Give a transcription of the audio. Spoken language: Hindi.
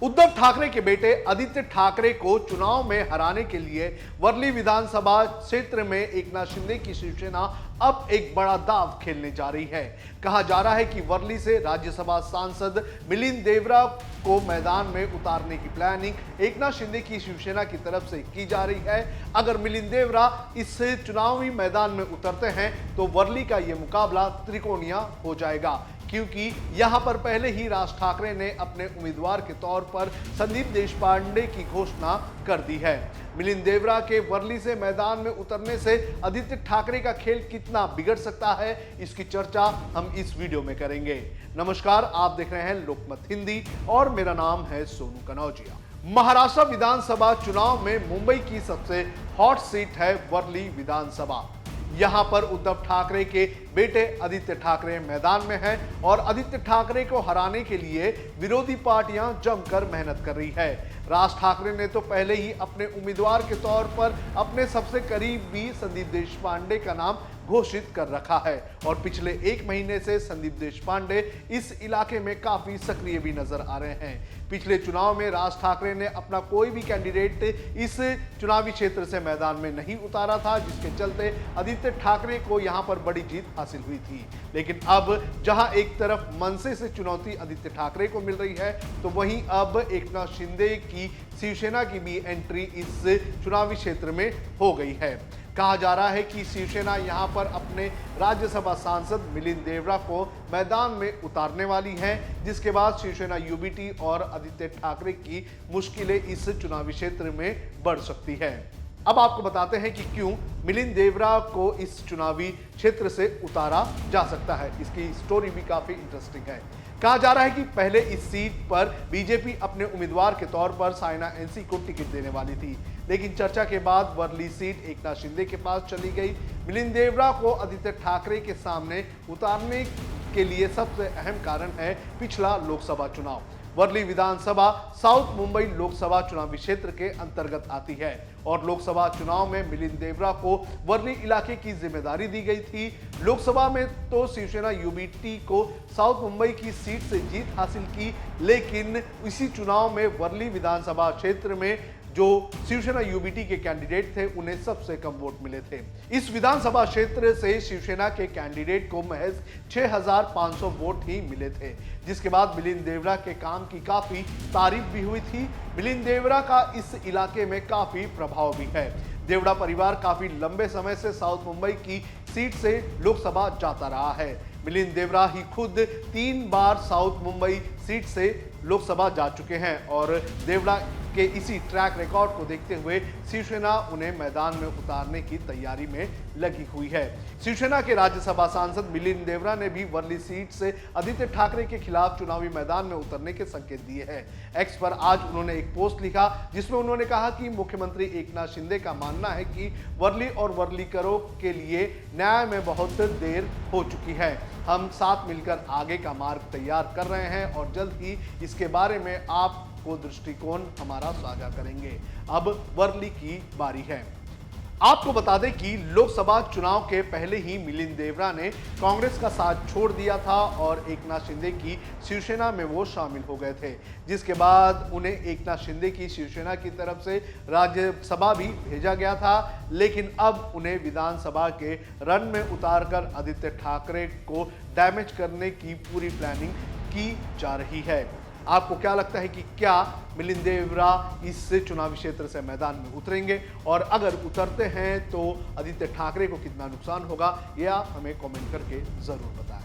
उद्धव ठाकरे के बेटे आदित्य ठाकरे को चुनाव में हराने के लिए वर्ली विधानसभा क्षेत्र में एकनाथ शिंदे की शिवसेना अब एक बड़ा दांव खेलने जा रही है। कहा जा रहा है कि वर्ली से राज्यसभा सांसद मिलिंद देवरा को मैदान में उतारने की प्लानिंग एकनाथ शिंदे की शिवसेना की तरफ से की जा रही है। अगर मिलिंद देवरा इस चुनावी मैदान में उतरते हैं तो वर्ली का यह मुकाबला त्रिकोणीय हो जाएगा, क्योंकि यहां पर पहले ही राज ठाकरे ने अपने उम्मीदवार के तौर पर संदीप देशपांडे की घोषणा कर दी है। मिलिंद देवरा के वर्ली से मैदान में उतरने से आदित्य ठाकरे का खेल कितना बिगड़ सकता है, इसकी चर्चा हम इस वीडियो में करेंगे। नमस्कार, आप देख रहे हैं लोकमत हिंदी और मेरा नाम है सोनू कनौजिया। महाराष्ट्र विधानसभा चुनाव में मुंबई की सबसे हॉट सीट है वर्ली विधानसभा। यहां पर उद्धव ठाकरे के बेटे आदित्य ठाकरे मैदान में हैं और आदित्य ठाकरे को हराने के लिए विरोधी पार्टियां जमकर मेहनत कर रही है। राज ठाकरे ने तो पहले ही अपने उम्मीदवार के तौर पर अपने सबसे करीबी संदीप देशपांडे का नाम घोषित कर रखा है और पिछले एक महीने से संदीप देशपांडे इस इलाके में काफी सक्रिय भी नजर आ रहे हैं। पिछले चुनाव में राज ठाकरे ने अपना कोई भी कैंडिडेट इस चुनावी क्षेत्र से मैदान में नहीं उतारा था, जिसके चलते आदित्य ठाकरे को यहां पर बड़ी जीत हासिल हुई थी। लेकिन अब जहां एक तरफ मनसे से चुनौती आदित्य ठाकरे को मिल रही है, तो वहीं अब एकनाथ शिंदे की शिवसेना की भी एंट्री इस चुनावी क्षेत्र में हो गई है। कहा जा रहा है कि शिवसेना यहां पर अपने राज्यसभा सांसद मिलिंद देवरा को मैदान में उतारने वाली है, जिसके बाद शिवसेना यूबीटी और आदित्य ठाकरे की मुश्किलें इस चुनावी क्षेत्र में बढ़ सकती है। अब आपको बताते हैं कि क्यों मिलिंद देवरा को इस चुनावी क्षेत्र से उतारा जा सकता है। इसकी स्टोरी भी काफी इंटरेस्टिंग है। कहा जा रहा है कि पहले इस सीट पर बीजेपी अपने उम्मीदवार के तौर पर साइना एनसी को टिकट देने वाली थी, लेकिन चर्चा के बाद वर्ली सीट एकनाथ शिंदे के पास चली गई। मिलिंद देवरा को आदित्य ठाकरे के सामने उतारने के लिए सबसे अहम कारण है पिछला लोकसभा चुनाव। वर्ली विधानसभा साउथ मुंबई लोकसभा चुनावी क्षेत्र के अंतर्गत आती है और लोकसभा चुनाव में मिलिंद देवरा को वर्ली इलाके की जिम्मेदारी दी गई थी। लोकसभा में तो शिवसेना यूबीटी को साउथ मुंबई की सीट से जीत हासिल की, लेकिन इसी चुनाव में वर्ली विधानसभा क्षेत्र में जो शिवसेना यूबीटी के कैंडिडेट थे उन्हें सबसे कम वोट मिले थे। इस विधानसभा क्षेत्र से शिवसेना के कैंडिडेट को महज 6500 वोट ही मिले थे, जिसके बाद मिलिंद देवरा के काम की काफी तारीफ भी हुई थी। मिलिंद देवरा का इस इलाके में काफी प्रभाव भी है। देवरा परिवार काफी लंबे समय से साउथ मुंबई की सीट से लोकसभा जाता रहा है। मिलिंद देवरा ही खुद 3 बार साउथ मुंबई सीट से लोकसभा जा चुके हैं और देवरा के इसी ट्रैक रिकॉर्ड को देखते हुए शिवसेना उन्हें मैदान में उतारने की तैयारी में लगी हुई है। शिवसेना के राज्यसभा सांसद मिलिंद देवरा ने भी वर्ली सीट से आदित्य ठाकरे के खिलाफ चुनावी मैदान में उतरने के संकेत दिए हैं। एक्स पर आज उन्होंने एक पोस्ट लिखा, जिसमें उन्होंने कहा कि मुख्यमंत्री एकनाथ शिंदे का मानना है कि वर्ली और वर्लीकरों के लिए न्याय में बहुत देर हो चुकी है। हम साथ मिलकर आगे का मार्ग तैयार कर रहे हैं और जल्द ही इसके बारे में आपको दृष्टिकोण हमारा साझा करेंगे। अब वर्ली की बारी है। आपको बता दें कि लोकसभा चुनाव के पहले ही मिलिंद देवरा ने कांग्रेस का साथ छोड़ दिया था और एकनाथ शिंदे की शिवसेना में वो शामिल हो गए थे, जिसके बाद उन्हें एकनाथ शिंदे की शिवसेना की तरफ से राज्यसभा भी भेजा गया था। लेकिन अब उन्हें विधानसभा के रन में उतारकर आदित्य ठाकरे को डैमेज करने की पूरी प्लानिंग की जा रही है। आपको क्या लगता है कि क्या मिलिंद देवरा इस चुनावी क्षेत्र से मैदान में उतरेंगे, और अगर उतरते हैं तो आदित्य ठाकरे को कितना नुकसान होगा, यह हमें कमेंट करके जरूर बताएं।